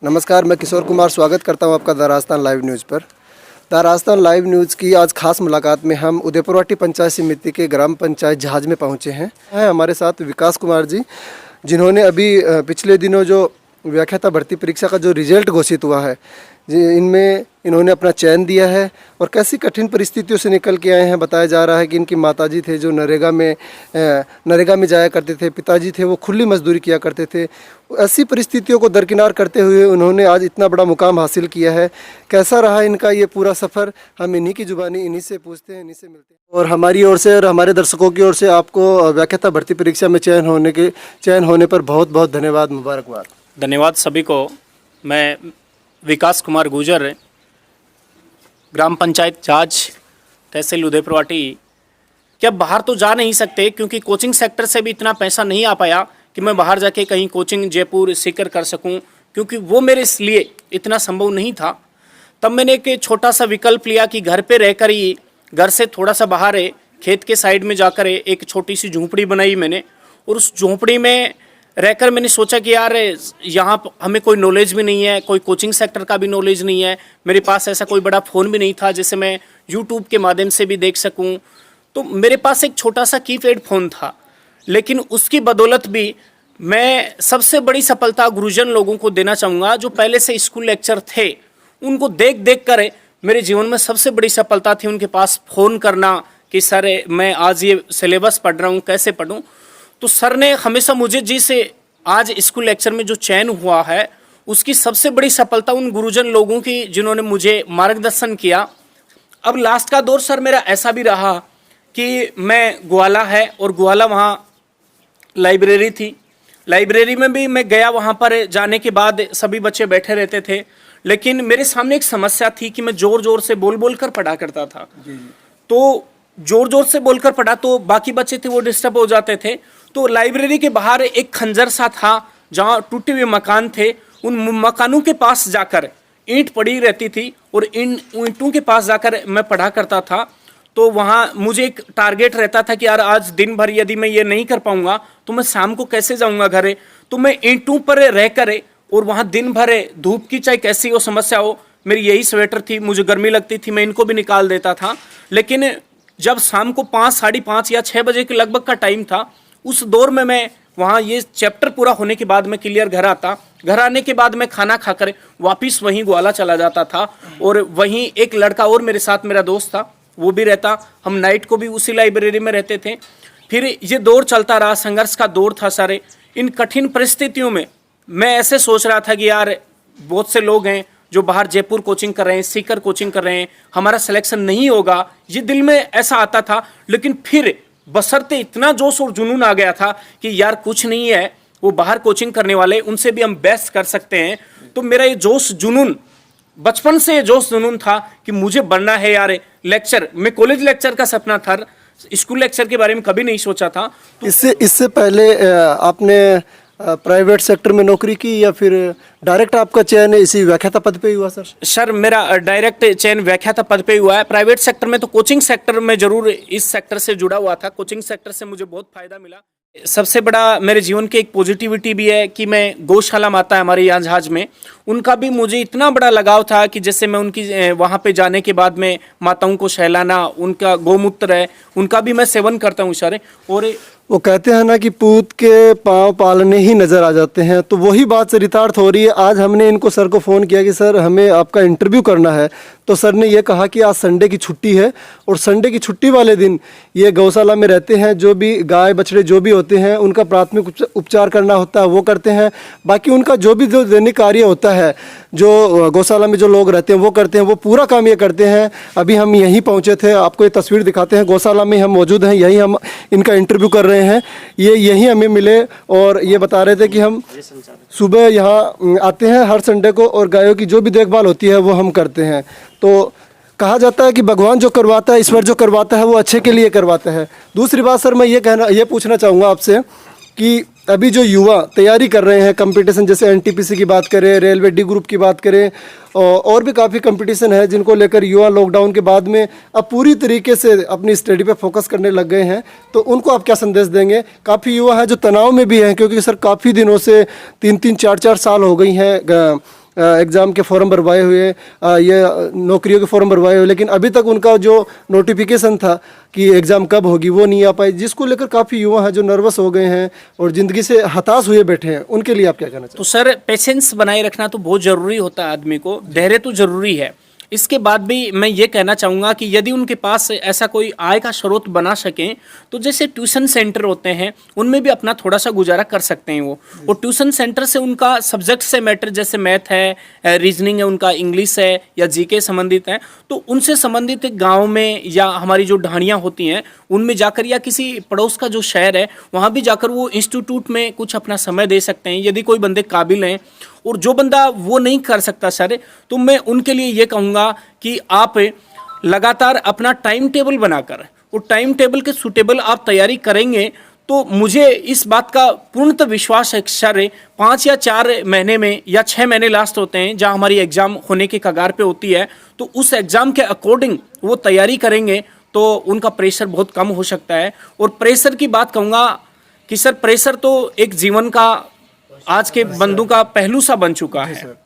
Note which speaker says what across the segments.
Speaker 1: नमस्कार, मैं किशोर कुमार स्वागत करता हूं आपका द राजस्थान लाइव न्यूज़ पर। द राजस्थान लाइव न्यूज़ की आज खास मुलाकात में हम उदयपुरवाटी पंचायत समिति के ग्राम पंचायत जहाज में पहुंचे हैं। हमारे साथ विकास कुमार जी, जिन्होंने अभी पिछले दिनों जो व्याख्याता भर्ती परीक्षा का जो रिजल्ट घोषित हुआ है जी, इनमें इन्होंने अपना चयन दिया है और कैसी कठिन परिस्थितियों से निकल के आए हैं। बताया जा रहा है कि इनकी माताजी थे जो नरेगा में जाया करते थे, पिताजी थे वो खुली मजदूरी किया करते थे। ऐसी परिस्थितियों को दरकिनार करते हुए उन्होंने आज इतना बड़ा मुकाम हासिल किया है। कैसा रहा इनका ये पूरा सफ़र, हम इन्हीं की जुबानी इन्हीं से पूछते हैं, इन्हीं से मिलते हैं। और हमारी ओर से और हमारे दर्शकों की ओर से आपको व्याख्याता भर्ती परीक्षा में चयन होने पर बहुत बहुत धन्यवाद, मुबारकबाद।
Speaker 2: धन्यवाद सभी को। मैं विकास कुमार गुर्जर, ग्राम पंचायत जहाज, तहसील उदयपुरवाटी। क्या बाहर तो जा नहीं सकते क्योंकि कोचिंग सेक्टर से भी इतना पैसा नहीं आ पाया कि मैं बाहर जाके कहीं कोचिंग जयपुर सीकर कर सकूं, क्योंकि वो मेरे लिए इतना संभव नहीं था। तब मैंने एक छोटा सा विकल्प लिया कि घर पे रहकर ही, घर से थोड़ा सा बाहर है, खेत के साइड में जाकर एक छोटी सी झोंपड़ी बनाई मैंने। और उस झोंपड़ी में रहकर मैंने सोचा कि यार यहाँ हमें कोई नॉलेज भी नहीं है, कोई कोचिंग सेक्टर का भी नॉलेज नहीं है, मेरे पास ऐसा कोई बड़ा फ़ोन भी नहीं था जिसे मैं यूट्यूब के माध्यम से भी देख सकूँ। तो मेरे पास एक छोटा सा कीपैड फ़ोन था, लेकिन उसकी बदौलत भी मैं सबसे बड़ी सफलता गुरुजन लोगों को देना चाहूँगा जो पहले से स्कूल लेक्चर थे। उनको देख देख कर मेरे जीवन में सबसे बड़ी सफलता थी उनके पास फ़ोन करना कि सर मैं आज ये सिलेबस पढ़ रहा हूँ, कैसे पढ़ूँ। तो सर ने हमेशा मुझे जिसे आज स्कूल लेक्चर में जो चयन हुआ है उसकी सबसे बड़ी सफलता उन गुरुजन लोगों की जिन्होंने मुझे मार्गदर्शन किया। अब लास्ट का दौर सर मेरा ऐसा भी रहा कि मैं ग्वाला है और ग्वाला वहाँ लाइब्रेरी थी, लाइब्रेरी में भी मैं गया। वहाँ पर जाने के बाद सभी बच्चे बैठे रहते थे, लेकिन मेरे सामने एक समस्या थी कि मैं ज़ोर ज़ोर से बोल बोल कर पढ़ा करता था। तो जोर जोर से बोलकर पढ़ा तो बाकी बच्चे थे वो डिस्टर्ब हो जाते थे। तो लाइब्रेरी के बाहर एक खंजर सा था जहाँ टूटे हुए मकान थे, उन मकानों के पास जाकर ईंट पड़ी रहती थी और इन ईंटों के पास जाकर मैं पढ़ा करता था। तो वहाँ मुझे एक टारगेट रहता था कि यार आज दिन भर यदि मैं ये नहीं कर पाऊंगा तो मैं शाम को कैसे जाऊंगा घरे। तो मैं ईंटों पर रह कर और वहाँ दिन भर धूप की चाहे कैसी हो समस्या हो, मेरी यही स्वेटर थी, मुझे गर्मी लगती थी, मैं इनको भी निकाल देता था। लेकिन जब शाम को 5, साढ़े 5 या 6 बजे के लगभग का टाइम था, उस दौर में मैं वहाँ ये चैप्टर पूरा होने के बाद मैं क्लियर घर आता। घर आने के बाद मैं खाना खाकर वापस वहीं ग्वाला चला जाता था और वहीं एक लड़का और मेरे साथ मेरा दोस्त था, वो भी रहता। हम नाइट को भी उसी लाइब्रेरी में रहते थे। फिर ये दौर चलता रहा, संघर्ष का दौर था सारे। इन कठिन परिस्थितियों में मैं ऐसे सोच रहा था कि यार बहुत से लोग हैं जो बाहर जयपुर कोचिंग कर रहे हैं, सीकर कोचिंग कर रहे हैं, हमारा सिलेक्शन नहीं होगा, ये दिल में ऐसा आता था। लेकिन फिर बशर्ते इतना जोश और जुनून आ गया था कि यार कुछ नहीं है, वो बाहर कोचिंग करने वाले उनसे भी हम बेस्ट कर सकते हैं। तो मेरा ये जोश जुनून बचपन से जोश जुनून था कि मुझे बनना है यार लेक्चर। मैं कॉलेज लेक्चर का सपना था, स्कूल लेक्चर के बारे में कभी नहीं सोचा था। तो
Speaker 1: इससे पहले आपने प्राइवेट सेक्टर में नौकरी की या फिर डायरेक्ट आपका चयन इसी व्याख्याता पद पे ही हुआ?
Speaker 2: सर मेरा डायरेक्ट चयन व्याख्याता पद पे हुआ है। प्राइवेट सेक्टर में तो कोचिंग सेक्टर में जरूर इस सेक्टर से जुड़ा हुआ था, कोचिंग सेक्टर से मुझे बहुत फायदा मिला। सबसे बड़ा मेरे जीवन की एक पॉजिटिविटी भी है कि मैं गौशाला माता है हमारे यहाँ जहाज में, उनका भी मुझे इतना बड़ा लगाव था कि जैसे मैं उनकी वहाँ पे जाने के बाद में माताओं को सहलाना, उनका गौमूत्र है उनका भी मैं सेवन करता हूँ सर। और
Speaker 1: वो कहते हैं ना कि पूत के पाँव पालने ही नज़र आ जाते हैं, तो वही बात चरितार्थ हो रही है। आज हमने इनको सर को फ़ोन किया कि सर हमें आपका इंटरव्यू करना है, तो सर ने ये कहा कि आज संडे की छुट्टी है और संडे की छुट्टी वाले दिन ये गौशाला में रहते हैं। जो भी गाय बछड़े जो भी होते हैं उनका प्राथमिक उपचार करना होता है वो करते हैं। बाकी उनका जो भी जो दैनिक कार्य होता है, जो गौशाला में जो लोग रहते हैं वो करते हैं, वो पूरा काम ये करते हैं। अभी हम यहीं पहुँचे थे, आपको ये तस्वीर दिखाते हैं। गौशाला में हम मौजूद हैं, यहीं हम इनका इंटरव्यू कर रहे हैं। ये यहीं हमें मिले और ये बता रहे थे कि हम सुबह यहाँ आते हैं हर संडे को और गायों की जो भी देखभाल होती है वो हम करते हैं। तो कहा जाता है कि भगवान जो करवाता है, ईश्वर जो करवाता है वो अच्छे के लिए करवाता है। दूसरी बात सर मैं ये पूछना चाहूँगा आपसे कि अभी जो युवा तैयारी कर रहे हैं कंपटीशन, जैसे एनटीपीसी की बात करें, रेलवे डी ग्रुप की बात करें, और भी काफ़ी कंपटीशन है जिनको लेकर युवा लॉकडाउन के बाद में अब पूरी तरीके से अपनी स्टडी पे फोकस करने लग गए हैं, तो उनको आप क्या संदेश देंगे? काफ़ी युवा हैं जो तनाव में भी हैं, क्योंकि सर काफ़ी दिनों से 3-3, 4-4 साल हो गई हैं एग्ज़ाम के फॉर्म भरवाए हुए, ये नौकरियों के फॉर्म भरवाए हुए, लेकिन अभी तक उनका जो नोटिफिकेशन था कि एग्ज़ाम कब होगी वो नहीं आ पाई, जिसको लेकर काफ़ी युवा हैं जो नर्वस हो गए हैं और ज़िंदगी से हताश हुए बैठे हैं। उनके लिए आप क्या कहना चाहते
Speaker 2: तो सर पेशेंस बनाए रखना तो बहुत ज़रूरी होता है, आदमी को धैर्य तो ज़रूरी है। इसके बाद भी मैं ये कहना चाहूँगा कि यदि उनके पास ऐसा कोई आय का स्रोत बना सकें तो जैसे ट्यूशन सेंटर होते हैं उनमें भी अपना थोड़ा सा गुजारा कर सकते हैं वो। और ट्यूशन सेंटर से उनका सब्जेक्ट से मैटर, जैसे मैथ है, रीजनिंग है, उनका इंग्लिश है या जीके संबंधित है, तो उनसे संबंधित गाँव में या हमारी जो ढाणियाँ होती हैं उनमें जाकर या किसी पड़ोस का जो शहर है वहाँ भी जाकर वो इंस्टीट्यूट में कुछ अपना समय दे सकते हैं यदि कोई बंदे काबिल हैं। और जो बंदा वो नहीं कर सकता सर, तो मैं उनके लिए ये कहूँगा कि आप लगातार अपना टाइम टेबल बनाकर और टाइम टेबल के सूटेबल आप तैयारी करेंगे तो मुझे इस बात का पूर्णतः विश्वास है सर 5 या 4 महीने में या 6 महीने लास्ट होते हैं जहां हमारी एग्ज़ाम होने के कगार पे होती है, तो उस एग्ज़ाम के अकॉर्डिंग वो तैयारी करेंगे तो उनका प्रेशर बहुत कम हो सकता है। और प्रेशर की बात कहूँगा कि सर प्रेशर तो एक जीवन का आज के बंधु का पहलू सा बन चुका है,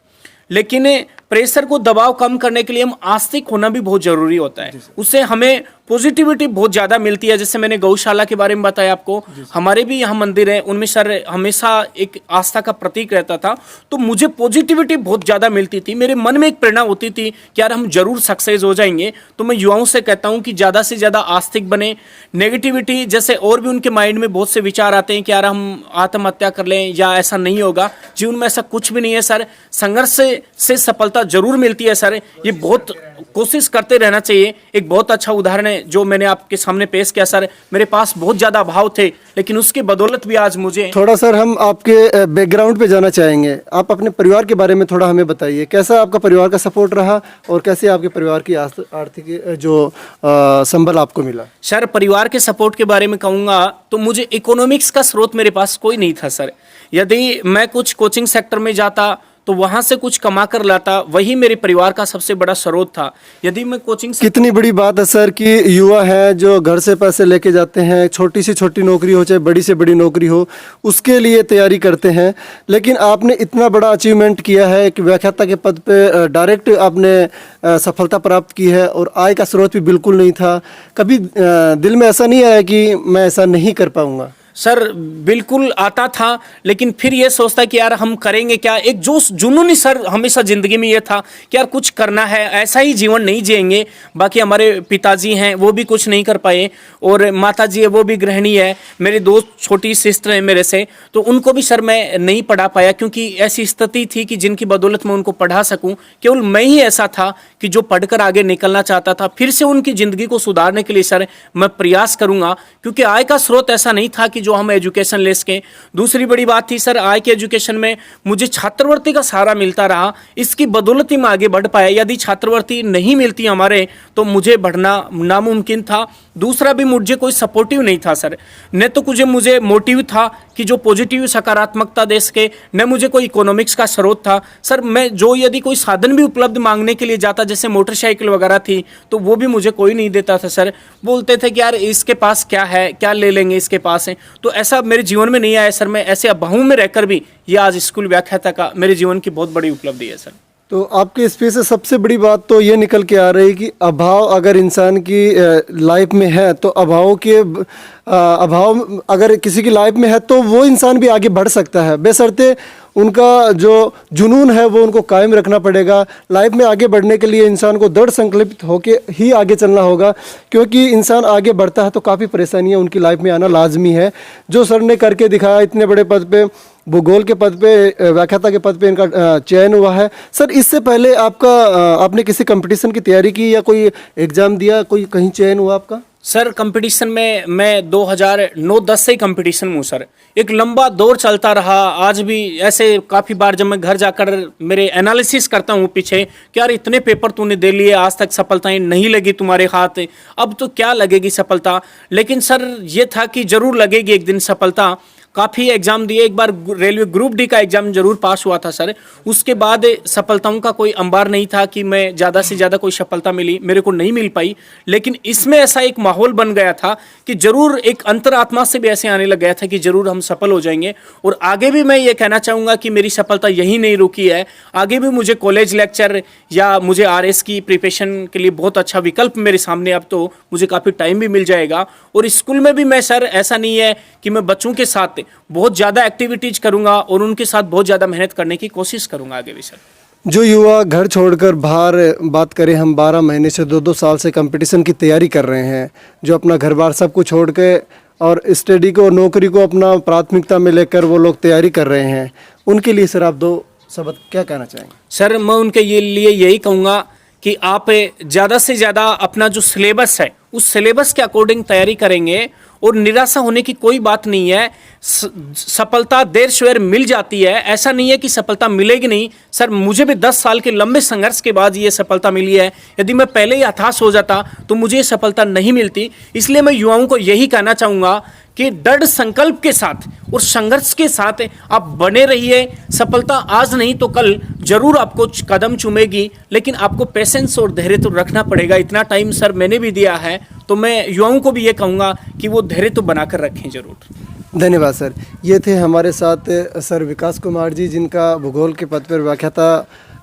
Speaker 2: लेकिन प्रेशर को दबाव कम करने के लिए हम आस्तिक होना भी बहुत जरूरी होता है। उससे हमें पॉजिटिविटी बहुत ज़्यादा मिलती है। जैसे मैंने गौशाला के बारे में बताया आपको, हमारे भी यहाँ मंदिर है, उनमें सर हमेशा एक आस्था का प्रतीक रहता था, तो मुझे पॉजिटिविटी बहुत ज़्यादा मिलती थी। मेरे मन में एक प्रेरणा होती थी कि यार हम जरूर सक्सेस हो जाएंगे। तो मैं युवाओं से कहता हूँ कि ज़्यादा से ज़्यादा आस्तिक बने। नेगेटिविटी जैसे और भी उनके माइंड में बहुत से विचार आते हैं कि यार हम आत्महत्या कर लें या ऐसा नहीं होगा, जीवन में ऐसा कुछ भी नहीं है सर। संघर्ष से सफलता जरूर मिलती है सर, ये बहुत कोशिश करते रहना चाहिए। एक बहुत अच्छा उदाहरण है जो मैंने आपके सामने पेश किया सर। मेरे पास बहुत ज़्यादा अभाव थे, लेकिन उसके बदौलत भी आज मुझे
Speaker 1: थोड़ा सर हम आपके बैकग्राउंड पे जाना चाहेंगे। आप अपने परिवार के बारे में थोड़ा हमें बताइए, कैसा आपका परिवार का सपोर्ट रहा और कैसे आपके परिवार की आर्थिक जो संबल आपको मिला?
Speaker 2: सर परिवार के सपोर्ट के बारे में कहूँगा तो मुझे इकोनॉमिक्स का स्रोत मेरे पास कोई नहीं था सर। यदि मैं कुछ कोचिंग सेक्टर में जाता तो वहाँ से कुछ कमा कर लाता, वही मेरे परिवार का सबसे बड़ा स्रोत था। यदि मैं कोचिंग
Speaker 1: कितनी बड़ी बात है सर कि युवा हैं जो घर से पैसे लेके जाते हैं, छोटी से छोटी नौकरी हो चाहे बड़ी से बड़ी नौकरी हो, उसके लिए तैयारी करते हैं, लेकिन आपने इतना बड़ा अचीवमेंट किया है कि व्याख्याता के पद पे डायरेक्ट आपने सफलता प्राप्त की है और आय का स्रोत भी बिल्कुल नहीं था। कभी दिल में ऐसा नहीं आया कि मैं ऐसा नहीं कर पाऊँगा?
Speaker 2: सर बिल्कुल आता था, लेकिन फिर ये सोचता कि यार हम करेंगे क्या। एक जोश जुनून ही सर हमेशा ज़िंदगी में ये था कि यार कुछ करना है, ऐसा ही जीवन नहीं जिएंगे। बाकी हमारे पिताजी हैं वो भी कुछ नहीं कर पाए और माताजी है वो भी गृहिणी है, मेरे 2 छोटी सिस्टर हैं मेरे से, तो उनको भी सर मैं नहीं पढ़ा पाया क्योंकि ऐसी स्थिति थी कि जिनकी बदौलत मैं उनको पढ़ा सकूँ। केवल मैं ही ऐसा था कि जो पढ़कर आगे निकलना चाहता था। फिर से उनकी ज़िंदगी को सुधारने के लिए सर मैं प्रयास करूँगा, क्योंकि आय का स्रोत ऐसा नहीं था कि जो हम एजुकेशन ले सकें। दूसरी बड़ी बात थी सर आय के एजुकेशन में मुझे छात्रवृत्ति का सहारा मिलता रहा, इसकी बदौलत ही मैं आगे बढ़ पाया। यदि छात्रवृत्ति नहीं मिलती हमारे तो मुझे बढ़ना नामुमकिन था। दूसरा भी मुझे कोई सपोर्टिव नहीं था सर, न तो मुझे मोटिव था कि जो पॉजिटिव सकारात्मकता दे सके, न मुझे कोई इकोनॉमिक्स का स्रोत था सर। मैं जो यदि कोई साधन भी उपलब्ध मांगने के लिए जाता, जैसे मोटरसाइकिल वगैरह थी, तो वो भी मुझे कोई नहीं देता था सर। बोलते थे कि यार इसके पास क्या है, क्या ले लेंगे, इसके पास है। तो ऐसा मेरे जीवन में नहीं आया सर। मैं ऐसे अभावों में रहकर भी ये आज स्कूल व्याख्याता का मेरे जीवन की बहुत बड़ी उपलब्धि है सर।
Speaker 1: तो आपके स्पीच से सबसे बड़ी बात तो ये निकल के आ रही कि अभाव अगर इंसान की लाइफ में है तो अभाव अगर किसी की लाइफ में है तो वो इंसान भी आगे बढ़ सकता है, बशर्ते उनका जो जुनून है वो उनको कायम रखना पड़ेगा। लाइफ में आगे बढ़ने के लिए इंसान को दृढ़ संकल्पित होकर ही आगे चलना होगा, क्योंकि इंसान आगे बढ़ता है तो काफ़ी परेशानियां उनकी लाइफ में आना लाजमी है। जो सर ने करके दिखाया, इतने बड़े पद पे, भूगोल के पद पे, व्याख्याता के पद पे इनका चयन हुआ है। सर इससे पहले आपने किसी कंपटीशन की तैयारी की या कोई एग्ज़ाम दिया, कोई कहीं चयन हुआ आपका?
Speaker 2: सर कंपटीशन में मैं 2009-10 से ही कंपटीशन में हूँ सर। एक लंबा दौर चलता रहा। आज भी ऐसे काफ़ी बार जब मैं घर जाकर मेरे एनालिसिस करता हूँ पीछे कि यार इतने पेपर तूने दे लिए, आज तक सफलताएं नहीं लगी तुम्हारे हाथ, अब तो क्या लगेगी सफलता। लेकिन सर ये था कि ज़रूर लगेगी एक दिन सफलता। काफ़ी एग्ज़ाम दिए, एक बार रेलवे ग्रुप डी का एग्ज़ाम जरूर पास हुआ था सर। उसके बाद सफलताओं का कोई अंबार नहीं था कि मैं ज़्यादा से ज़्यादा कोई सफलता मिली, मेरे को नहीं मिल पाई। लेकिन इसमें ऐसा एक माहौल बन गया था कि जरूर एक अंतरात्मा से भी ऐसे आने लग गया था कि जरूर हम सफल हो जाएंगे। और आगे भी मैं ये कहना चाहूँगा कि मेरी सफलता यही नहीं रुकी है, आगे भी मुझे कॉलेज लेक्चर या मुझे RS की प्रिपरेशन के लिए बहुत अच्छा विकल्प मेरे सामने, अब तो मुझे काफ़ी टाइम भी मिल जाएगा। और स्कूल में भी मैं सर, ऐसा नहीं है कि मैं बच्चों के साथ बहुत ज़्यादा एक्टिविटीज़ करूँगा और उनके साथ बहुत ज़्यादा मेहनत करने की कोशिश करूँगा आगे भी सर।
Speaker 1: जो युवा घर छोड़कर बाहर, बात करें हम 12 महीने से 2-2 साल से कंपटीशन की तैयारी कर रहे हैं, जो अपना घर बार सब कुछ छोड़ के और स्टडी को, नौकरी को अपना प्राथमिकता में लेकर वो लोग तैयारी कर रहे हैं, उनके लिए सर आप 2 शब्द क्या कहना चाहेंगे?
Speaker 2: सर मैं उनके लिए यही कहूँगा कि आप ज़्यादा से ज़्यादा अपना जो सिलेबस है उस सिलेबस के अकॉर्डिंग तैयारी करेंगे और निराशा होने की कोई बात नहीं है। सफलता देर सवेर मिल जाती है, ऐसा नहीं है कि सफलता मिलेगी नहीं। सर मुझे भी 10 साल के लंबे संघर्ष के बाद ये सफलता मिली है। यदि मैं पहले ही हताश हो जाता तो मुझे ये सफलता नहीं मिलती। इसलिए मैं युवाओं को यही कहना चाहूँगा कि दृढ़ संकल्प के साथ और संघर्ष के साथ आप बने रहिए। सफलता आज नहीं तो कल जरूर आपको कदम चूमेगी, लेकिन आपको पेशेंस और धैर्य तो रखना पड़ेगा। इतना टाइम सर मैंने भी दिया है, तो मैं युवाओं को भी ये कहूँगा कि वो धैर्य तो बनाकर रखें जरूर।
Speaker 1: धन्यवाद सर। ये थे हमारे साथ सर विकास कुमार जी, जिनका भूगोल के पद पर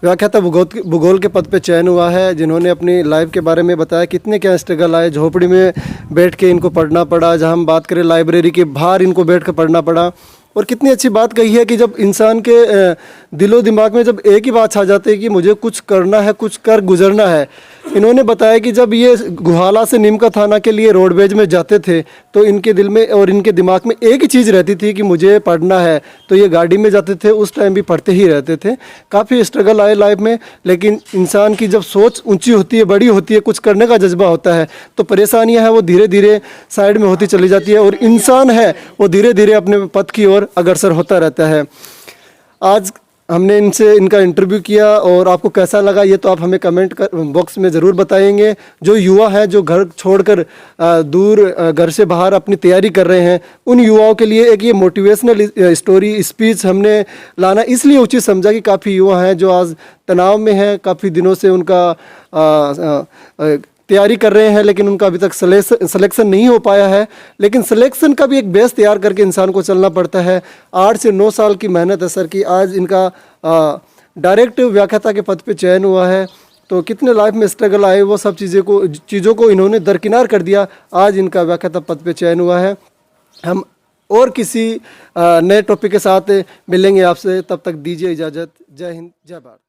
Speaker 1: व्याख्याता भूगोल के पद पे चयन हुआ है, जिन्होंने अपनी लाइफ के बारे में बताया कितने क्या स्ट्रगल आए, झोपड़ी में बैठ के इनको पढ़ना पड़ा, जहाँ हम बात करें लाइब्रेरी के बाहर इनको बैठ कर पढ़ना पड़ा। और कितनी अच्छी बात कही है कि जब इंसान के दिलो दिमाग में जब एक ही बात छा जाती है कि मुझे कुछ करना है, कुछ कर गुजरना है। इन्होंने बताया कि जब ये गुहाला से नीमका थाना के लिए रोडवेज में जाते थे तो इनके दिल में और इनके दिमाग में एक ही चीज़ रहती थी कि मुझे पढ़ना है। तो ये गाड़ी में जाते थे, उस टाइम भी पढ़ते ही रहते थे। काफ़ी स्ट्रगल आए लाइफ में, लेकिन इंसान की जब सोच ऊंची होती है, बड़ी होती है, कुछ करने का जज्बा होता है, तो परेशानियां हैं वो धीरे धीरे साइड में होती चली जाती है और इंसान है वो धीरे धीरे अपने पथ की ओर अग्रसर होता रहता है। आज हमने इनका इंटरव्यू किया और आपको कैसा लगा ये तो आप हमें कमेंट बॉक्स में ज़रूर बताएंगे। जो युवा है जो घर छोड़कर दूर घर से बाहर अपनी तैयारी कर रहे हैं, उन युवाओं के लिए एक ये मोटिवेशनल स्टोरी स्पीच हमने लाना इसलिए उचित समझा कि काफ़ी युवा हैं जो आज तनाव में हैं, काफ़ी दिनों से उनका तैयारी कर रहे हैं, लेकिन उनका अभी तक सिलेक्शन नहीं हो पाया है। लेकिन सिलेक्शन का भी एक बेस तैयार करके इंसान को चलना पड़ता है। 8 से 9 साल की मेहनत है सर की आज इनका डायरेक्ट व्याख्याता के पद पे चयन हुआ है। तो कितने लाइफ में स्ट्रगल आए वो सब चीज़ों को इन्होंने दरकिनार कर दिया, आज इनका व्याख्याता पद पे चयन हुआ है। हम और किसी नए टॉपिक के साथ मिलेंगे आपसे, तब तक दीजिए इजाज़त। जय हिंद, जय भारत।